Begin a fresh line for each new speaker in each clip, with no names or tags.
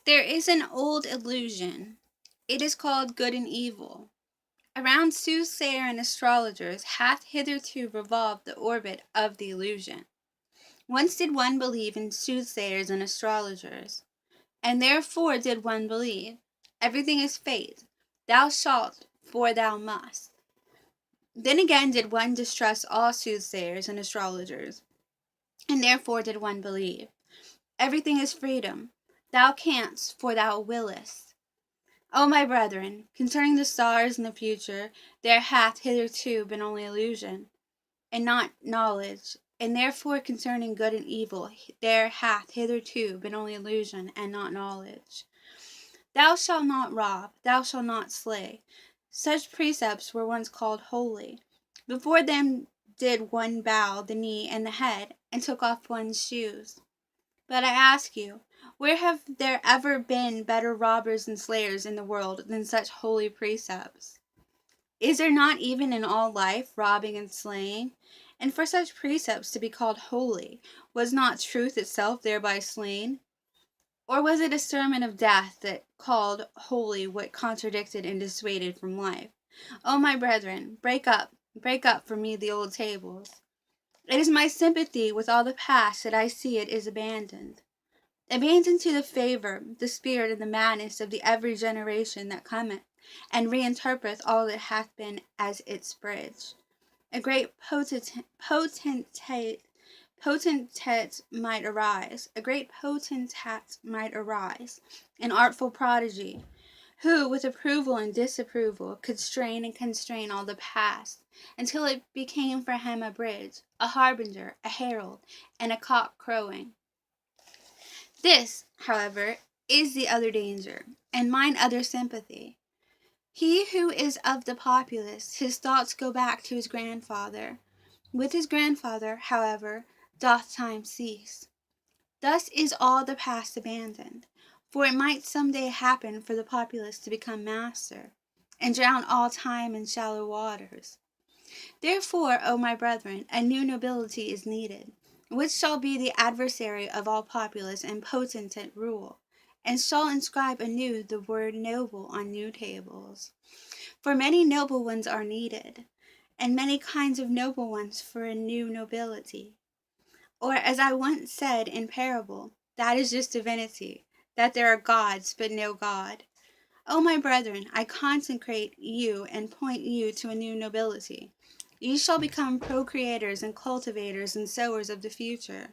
There is an old illusion. It is called good and evil. Around soothsayer and astrologers hath hitherto revolved the orbit of the illusion. Once did one believe in soothsayers and astrologers, and therefore did one believe. Everything is fate. Thou shalt, for thou must. Then again did one distrust all soothsayers and astrologers, and therefore did one believe. Everything is freedom. Thou canst, for thou willest. O my brethren, concerning the stars and the future, there hath hitherto been only illusion, and not knowledge. And therefore concerning good and evil, there hath hitherto been only illusion, and not knowledge. Thou shalt not rob, thou shalt not slay. Such precepts were once called holy. Before them did one bow the knee and the head, and took off one's shoes. But I ask you, where have there ever been better robbers and slayers in the world than such holy precepts? Is there not even in all life robbing and slaying? And for such precepts to be called holy, was not truth itself thereby slain? Or was it a sermon of death that called holy what contradicted and dissuaded from life? O my brethren, break up for me the old tables. It is my sympathy with all the past that I see it is abandoned. Abandoned to the favor, the spirit, and the madness of the every generation that cometh, and reinterpreteth all that hath been as its bridge. A great potentate might arise, an artful prodigy, who, with approval and disapproval, could strain and constrain all the past, until it became for him a bridge, a harbinger, a herald, and a cock crowing. This, however, is the other danger, and mine other sympathy. He who is of the populace, his thoughts go back to his grandfather. With his grandfather, however, doth time cease. Thus is all the past abandoned, for it might some day happen for the populace to become master, and drown all time in shallow waters. Therefore, O my brethren, a new nobility is needed, which shall be the adversary of all populace and potentate rule, and shall inscribe anew the word noble on new tables. For many noble ones are needed, and many kinds of noble ones for a new nobility. Or, as I once said in parable, that is just divinity, that there are gods but no God. O my brethren, I consecrate you and point you to a new nobility. Ye shall become procreators and cultivators and sowers of the future.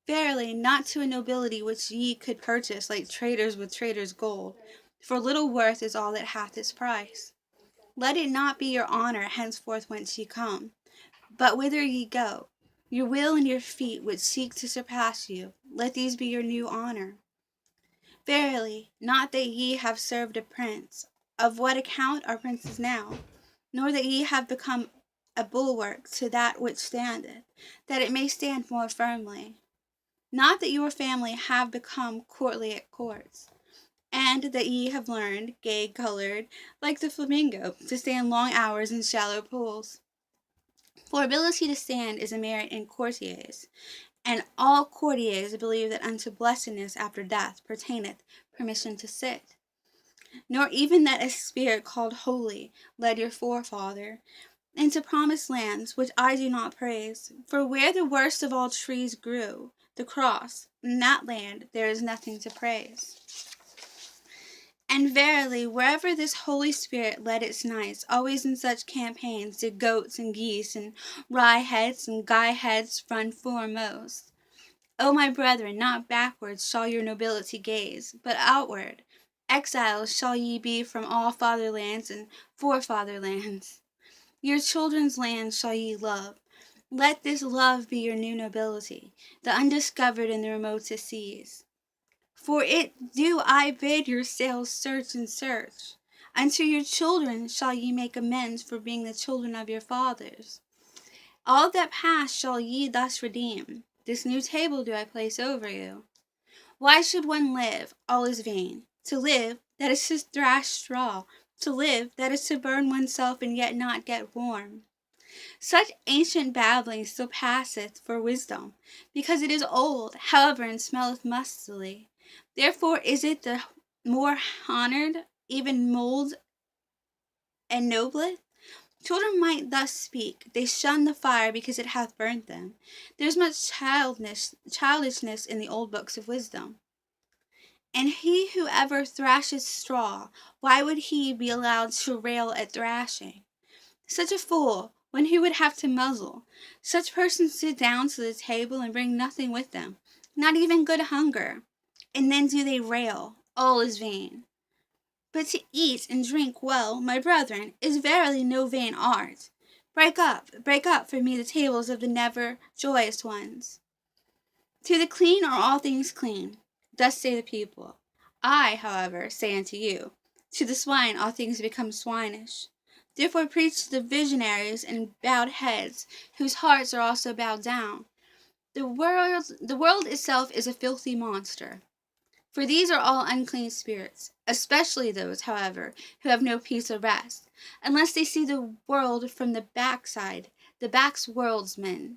Verily, not to a nobility which ye could purchase like traders with traders' gold, for little worth is all that hath its price. Let it not be your honor henceforth whence ye come, but whither ye go. Your will and your feet which seek to surpass you, let these be your new honor. Verily, not that ye have served a prince. Of what account are princes now? Nor that ye have become a bulwark to that which standeth, that it may stand more firmly. Not that your family have become courtly at courts, and that ye have learned, gay-colored, like the flamingo, to stand long hours in shallow pools. For ability to stand is a merit in courtiers, and all courtiers believe that unto blessedness after death pertaineth permission to sit. Nor even that a spirit called holy led your forefather into promised lands, which I do not praise. For where the worst of all trees grew, the cross, in that land there is nothing to praise. And verily, wherever this Holy Spirit led its knights, always in such campaigns did goats and geese and rye heads and guy heads run foremost. O my brethren, not backwards shall your nobility gaze, but outward. Exiles shall ye be from all fatherlands and forefatherlands. Your children's land shall ye love. Let this love be your new nobility, the undiscovered in the remotest seas. For it do I bid your sails search and search. Unto your children shall ye make amends for being the children of your fathers. All that past shall ye thus redeem. This new table do I place over you. Why should one live? All is vain. To live, that is to thrash straw. To live, that is to burn oneself and yet not get warm. Such ancient babbling still passeth for wisdom, because it is old, however, and smelleth mustily. Therefore is it the more honored, even mold and noblest. Children might thus speak. They shun the fire because it hath burnt them. There is much childishness in the old books of wisdom. And he who ever thrashes straw, why would he be allowed to rail at thrashing? Such a fool, when he would have to muzzle. Such persons sit down to the table and bring nothing with them, not even good hunger. And then do they rail. All is vain. But to eat and drink well, my brethren, is verily no vain art. Break up for me the tables of the never joyous ones. To the clean are all things clean, thus say the people. I, however, say unto you, to the swine all things become swinish. Therefore preach to the visionaries and bowed heads, whose hearts are also bowed down. The world itself is a filthy monster. For these are all unclean spirits, especially those, however, who have no peace or rest, unless they see the world from the backside, the backworldsmen.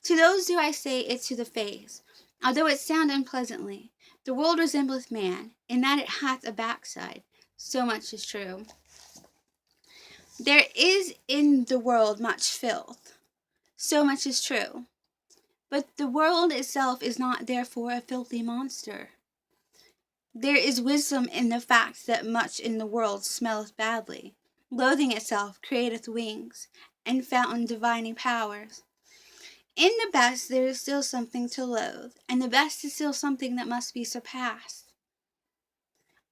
To those do I say it to the face, although it sound unpleasantly. The world resembleth man, in that it hath a backside. So much is true. There is in the world much filth. So much is true. But the world itself is not therefore a filthy monster. There is wisdom in the fact that much in the world smelleth badly. Loathing itself createth wings, and fountain divining powers. In the best there is still something to loathe, and the best is still something that must be surpassed.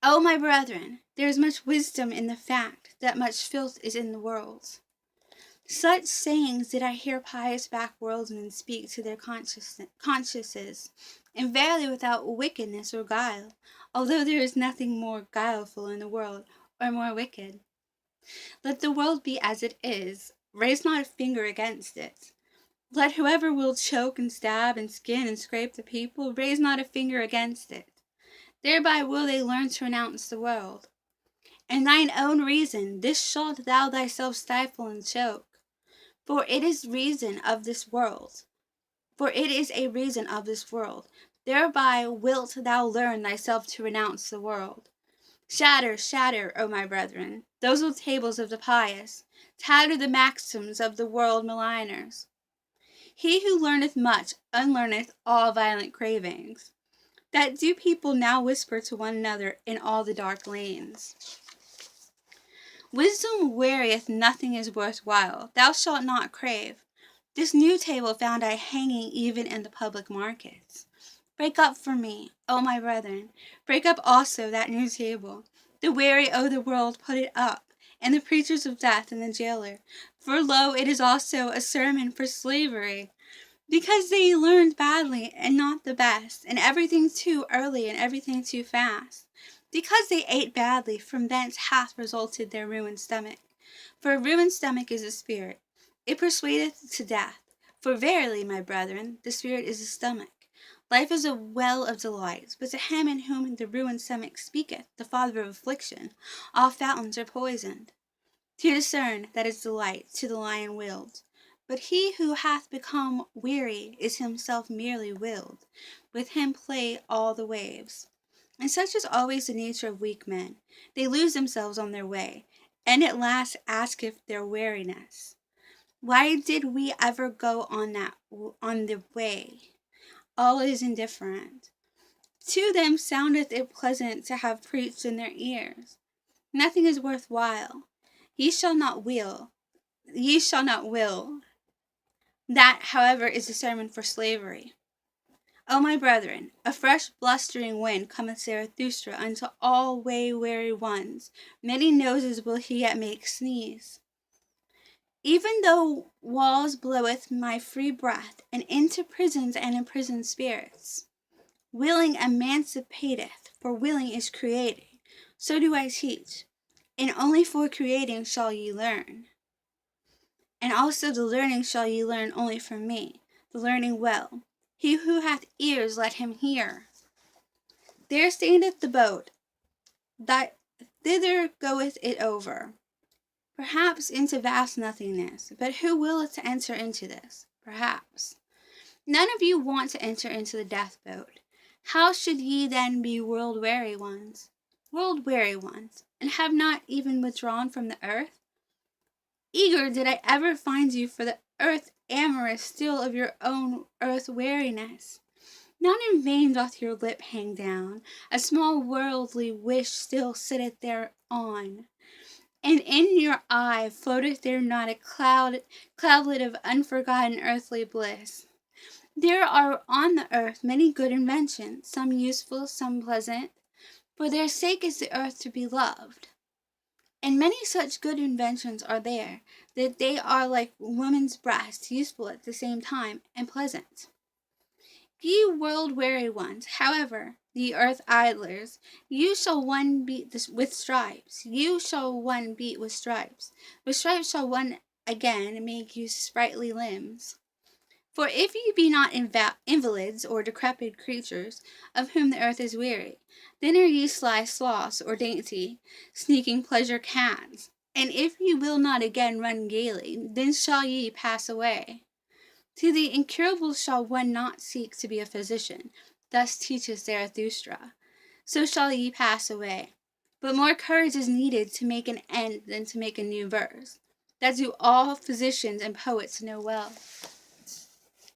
O my brethren, there is much wisdom in the fact that much filth is in the world. Such sayings did I hear pious backworldsmen speak to their consciences, and verily without wickedness or guile, although there is nothing more guileful in the world, or more wicked. Let the world be as it is, raise not a finger against it. Let whoever will choke and stab and skin and scrape the people, raise not a finger against it. Thereby will they learn to renounce the world. In thine own reason, this shalt thou thyself stifle and choke. For it is a reason of this world. Thereby wilt thou learn thyself to renounce the world. Shatter, O my brethren, those old tables of the pious. Tatter the maxims of the world maligners. He who learneth much unlearneth all violent cravings. That do people now whisper to one another in all the dark lanes. Wisdom wearieth nothing is worth while. Thou shalt not crave. This new table found I hanging even in the public markets. Break up for me, O my brethren. Break up also that new table. The weary o' the world put it up, and the preachers of death and the jailer. For lo, it is also a sermon for slavery. Because they learned badly and not the best, and everything too early and everything too fast. Because they ate badly, from thence hath resulted their ruined stomach. For a ruined stomach is a spirit. It persuadeth to death. For verily, my brethren, the spirit is a stomach. Life is a well of delights, but to him in whom the ruined stomach speaketh, the father of affliction, all fountains are poisoned. To discern, that is delight, to the lion willed. But he who hath become weary is himself merely willed. With him play all the waves. And such is always the nature of weak men. They lose themselves on their way, and at last ask if their weariness. Why did we ever go on the way? All is indifferent. To them soundeth it pleasant to have preached in their ears. Nothing is worth while. Ye shall not will. That, however, is a sermon for slavery. O my brethren, a fresh blustering wind cometh Zarathustra unto all way-weary ones. Many noses will he yet make sneeze. Even though walls bloweth my free breath, and into prisons and imprisoned spirits. Willing emancipateth, for willing is creating. So do I teach. And only for creating shall ye learn. And also the learning shall ye learn only from me, the learning well. He who hath ears, let him hear. There standeth the boat, thither goeth it over. Perhaps into vast nothingness, but who willeth to enter into this? Perhaps. None of you want to enter into the death boat. How should ye then be world-weary ones? World-weary ones, and have not even withdrawn from the earth? Eager did I ever find you for the earth, amorous still of your own earth-weariness. Not in vain doth your lip hang down, a small worldly wish still sitteth thereon, and in your eye floateth there not a cloudlet of unforgotten earthly bliss. There are on the earth many good inventions, some useful, some pleasant. For their sake is the earth to be loved. And many such good inventions are there, that they are like woman's breast, useful at the same time, and pleasant. Ye world-weary ones, however, ye earth idlers, you shall one beat with stripes. You shall one beat with stripes. With stripes shall one again make you sprightly limbs. For if ye be not invalids or decrepit creatures, of whom the earth is weary, then are ye sly sloths or dainty, sneaking pleasure cats. And if ye will not again run gaily, then shall ye pass away. To the incurable shall one not seek to be a physician, thus teaches Zarathustra. So shall ye pass away. But more courage is needed to make an end than to make a new verse. That do all physicians and poets know well.